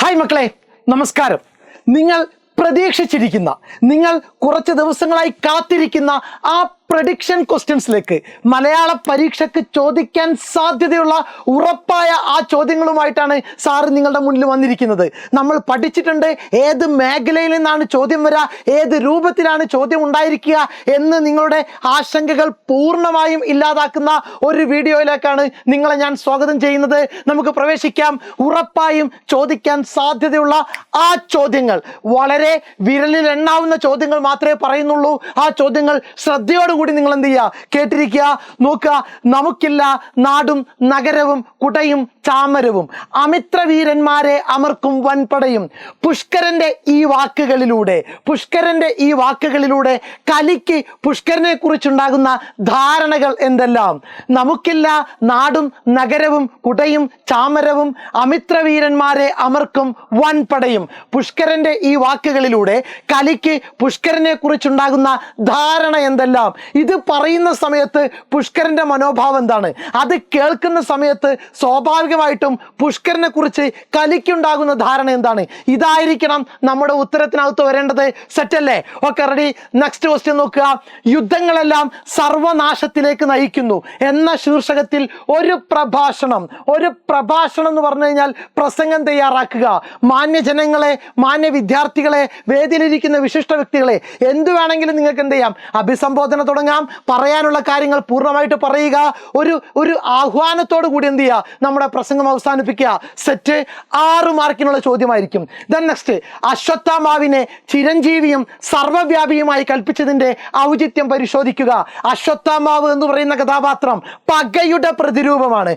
Hi മക്കളെ, നമസ്കാരം. നിങ്ങൾ പ്രതീക്ഷിച്ചിരിക്കുന്ന, നിങ്ങൾ കുറച്ച് ദിവസങ്ങളായി കാത്തിരിക്കുന്ന ആ പ്രഡിക്ഷൻ ക്വസ്റ്റ്യൻസിലേക്ക്, മലയാള പരീക്ഷയ്ക്ക് ചോദിക്കാൻ സാധ്യതയുള്ള ഉറപ്പായ ആ ചോദ്യങ്ങളുമായിട്ടാണ് സാറ് നിങ്ങളുടെ മുന്നിൽ വന്നിരിക്കുന്നത്. നമ്മൾ പഠിച്ചിട്ടുണ്ട് ഏത് മേഖലയിൽ നിന്നാണ് ചോദ്യം വരിക, ഏത് രൂപത്തിലാണ് ചോദ്യം ഉണ്ടായിരിക്കുക എന്ന് നിങ്ങളുടെ ആശങ്കകൾ പൂർണ്ണമായും ഇല്ലാതാക്കുന്ന ഒരു വീഡിയോയിലേക്കാണ് നിങ്ങളെ ഞാൻ സ്വാഗതം ചെയ്യുന്നത്. നമുക്ക് പ്രവേശിക്കാം. ഉറപ്പായും ചോദിക്കാൻ സാധ്യതയുള്ള ആ ചോദ്യങ്ങൾ, വളരെ വിരലിൽ എണ്ണാവുന്ന ചോദ്യങ്ങൾ മാത്രമേ പറയുന്നുള്ളൂ. ആ ചോദ്യങ്ങൾ ശ്രദ്ധയോട് കൂടി നിങ്ങൾ എന്ത് ചെയ്യുക, കേട്ടിരിക്കുക, നോക്കുക. നമുക്കില്ല നാടും നഗരവും കുടയും ചാമരവും, അമിത്രവീരന്മാരെ അമർക്കും വൻപടയും. പുഷ്കരന്റെ ഈ വാക്കുകളിലൂടെ കലിക്ക് പുഷ്കരനെ കുറിച്ചുണ്ടാകുന്ന ധാരണകൾ എന്തെല്ലാം? നമുക്കില്ല നാടും നഗരവും കുടയും ചാമരവും, അമിത്രവീരന്മാരെ അമർക്കും വൻപടയും. പുഷ്കരന്റെ ഈ വാക്കുകളിലൂടെ കലിക്ക് പുഷ്കരനെ കുറിച്ചുണ്ടാകുന്ന ധാരണ എന്തെല്ലാം? ഇത് പറയുന്ന സമയത്ത് പുഷ്കരന്റെ മനോഭാവം എന്താണ്? അത് കേൾക്കുന്ന സമയത്ത് സ്വാഭാവികമായിട്ടും പുഷ്കരനെ കുറിച്ച് കലിക്കുണ്ടാകുന്ന ധാരണ എന്താണ്? ഇതായിരിക്കണം നമ്മുടെ ഉത്തരത്തിനകത്ത് വരേണ്ടത്. സെറ്റല്ലേ? Okay, ready. നെക്സ്റ്റ് ക്വസ്റ്റ്യൻ നോക്കുക. യുദ്ധങ്ങളെല്ലാം സർവനാശത്തിലേക്ക് നയിക്കുന്നു എന്ന ശീർഷകത്തിൽ ഒരു പ്രഭാഷണം എന്ന് പറഞ്ഞു കഴിഞ്ഞാൽ പ്രസംഗം തയ്യാറാക്കുക. മാന്യജനങ്ങളെ, മാന്യ വിദ്യാർത്ഥികളെ, വേദിയിലിരിക്കുന്ന വിശിഷ്ട വ്യക്തികളെ, എന്തു വേണമെങ്കിലും നിങ്ങൾക്ക് എന്ത് ചെയ്യാം, അഭിസംബോധന തുടങ്ങാം. പറയാനുള്ള കാര്യങ്ങൾ പൂർണ്ണമായിട്ട് പറയുക. ഒരു ആഹ്വാനത്തോടു കൂടി എന്ത് ചെയ്യുക, നമ്മുടെ പ്രസംഗം അവസാനിപ്പിക്കുക. സെറ്റ്. 6 മാർക്കിനുള്ള ചോദ്യമായിരിക്കും. ദെൻ നെക്സ്റ്റ്, അശ്വത്ഥാമാവിനെ ചിരഞ്ജീവിയും സർവ്വവ്യാപിയുമായി കൽപ്പിച്ചതിന്റെ ഔചിത്യം പരിശോധിക്കുക. അശ്വത്ഥാമാവ് എന്ന് പറയുന്ന കഥാപാത്രം പകയുടെ പ്രതിരൂപമാണ്.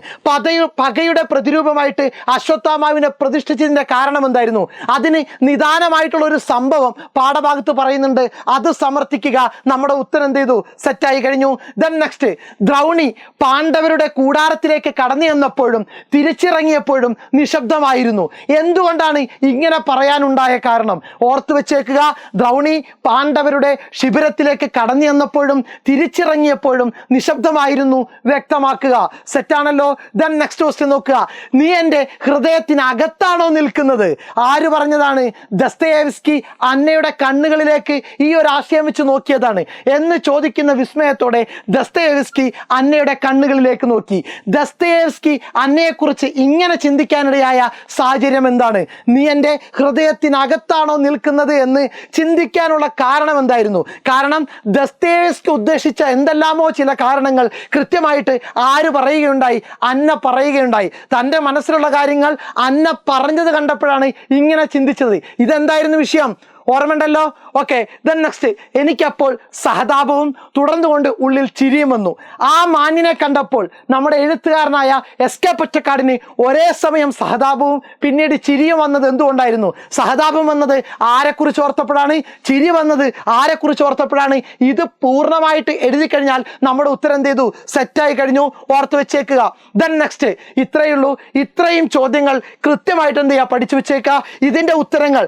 പകയുടെ പ്രതിരൂപമായിട്ട് അശ്വത്ഥാമാവിനെ പ്രതിഷ്ഠിച്ചതിന്റെ കാരണം എന്തായിരുന്നു? അതിന് നിദാനമായിട്ടുള്ള ഒരു സംഭവം പാഠഭാഗത്ത് പറയുന്നുണ്ട്. അത് സമർത്ഥിക്കുക. നമ്മുടെ ഉത്തരം എന്ത് ചെയ്തു, സെറ്റായി കഴിഞ്ഞു. ദെൻ നെക്സ്റ്റ്, ദ്രൗണി പാണ്ഡവരുടെ കൂടാരത്തിലേക്ക് കടന്നു ചെന്നപ്പോഴും തിരിച്ചിറങ്ങിയപ്പോഴും നിശബ്ദമായിരുന്നു. എന്തുകൊണ്ടാണ് ഇങ്ങനെ പറയാനുണ്ടായ കാരണം? ഓർത്തു വെച്ചേക്കുക. ദ്രൗണി പാണ്ഡവരുടെ ശിബിരത്തിലേക്ക് കടന്നു ചെന്നപ്പോഴും തിരിച്ചിറങ്ങിയപ്പോഴും നിശബ്ദമായിരുന്നു. വ്യക്തമാക്കുക. സെറ്റാണല്ലോ. ദെൻ നെക്സ്റ്റ് ക്വസ്റ്റ്യൻ നോക്കുക. നീ എൻ്റെ ഹൃദയത്തിനകത്താണോ നിൽക്കുന്നത്? ആര് പറഞ്ഞതാണ്? ദസ്തയേവ്സ്കി അന്നയുടെ കണ്ണുകളിലേക്ക് ഈ ഒരു ആശയം വെച്ച് നോക്കിയതാണ് എന്ന് ചോദിക്കുന്ന വിസ്മയത്തോടെ ദസ്തയേവ്സ്കി അന്നയുടെ കണ്ണുകളിലേക്ക് നോക്കി. ദസ്തയേവ്സ്കി അന്നയെക്കുറിച്ച് ഇങ്ങനെ ചിന്തിക്കാനിടയായ സാഹചര്യം എന്താണ്? നീ എൻ്റെ ഹൃദയത്തിനകത്താണോ നിൽക്കുന്നത് എന്ന് ചിന്തിക്കാനുള്ള കാരണം എന്തായിരുന്നു? കാരണം ദസ്തയേവ്സ്കി ഉദ്ദേശിച്ച എന്തെല്ലാമോ ചില കാരണങ്ങൾ കൃത്യമായിട്ട് ആര് പറയുകയുണ്ടായി? അന്ന പറയുകയുണ്ടായി. തൻ്റെ മനസ്സിലുള്ള കാര്യങ്ങൾ അന്ന പറഞ്ഞത് കണ്ടപ്പോഴാണ് ഇങ്ങനെ ചിന്തിച്ചത്. ഇതെന്തായിരുന്നു വിഷയം? ഓർമ്മയുണ്ടല്ലോ? ഓക്കെ. ദെൻ നെക്സ്റ്റ്, എനിക്കപ്പോൾ സഹതാപവും തുടർന്നുകൊണ്ട് ഉള്ളിൽ ചിരിയും വന്നു. ആ മാന്യനെ കണ്ടപ്പോൾ നമ്മുടെ എഴുത്തുകാരനായ എസ്.കെ. പൊറ്റക്കാടിന് ഒരേ സമയം സഹതാപവും പിന്നീട് ചിരിയും വന്നത് എന്തുകൊണ്ടായിരുന്നു? സഹതാപം വന്നത് ആരെക്കുറിച്ച് ഓർത്തപ്പോഴാണ്? ചിരി വന്നത് ആരെക്കുറിച്ച് ഓർത്തപ്പോഴാണ്? ഇത് പൂർണ്ണമായിട്ട് എഴുതി കഴിഞ്ഞാൽ നമ്മുടെ ഉത്തരം എന്ത് ചെയ്തു, സെറ്റായി കഴിഞ്ഞു. ഓർത്ത് വെച്ചേക്കുക. ദെൻ നെക്സ്റ്റ്, ഇത്രയേ ഉള്ളൂ. ഇത്രയും ചോദ്യങ്ങൾ കൃത്യമായിട്ട് എന്ത് ചെയ്യുക, പഠിച്ചു വെച്ചേക്കുക. ഇതിൻ്റെ ഉത്തരങ്ങൾ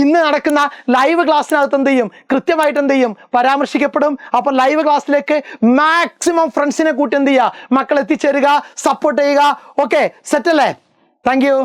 ഇന്ന് നടക്കുന്ന ലൈവ് ക്ലാസ്സിനകത്ത് എന്ത് ചെയ്യും, കൃത്യമായിട്ട് എന്ത് ചെയ്യും, പരാമർശിക്കപ്പെടും. അപ്പോൾ ലൈവ് ക്ലാസ്സിലേക്ക് മാക്സിമം ഫ്രണ്ട്സിനെ കൂട്ടി എന്ത് ചെയ്യുക, മക്കൾ എത്തിച്ചേരുക, സപ്പോർട്ട് ചെയ്യുക. ഓക്കെ, സെറ്റല്ലേ? Thank U.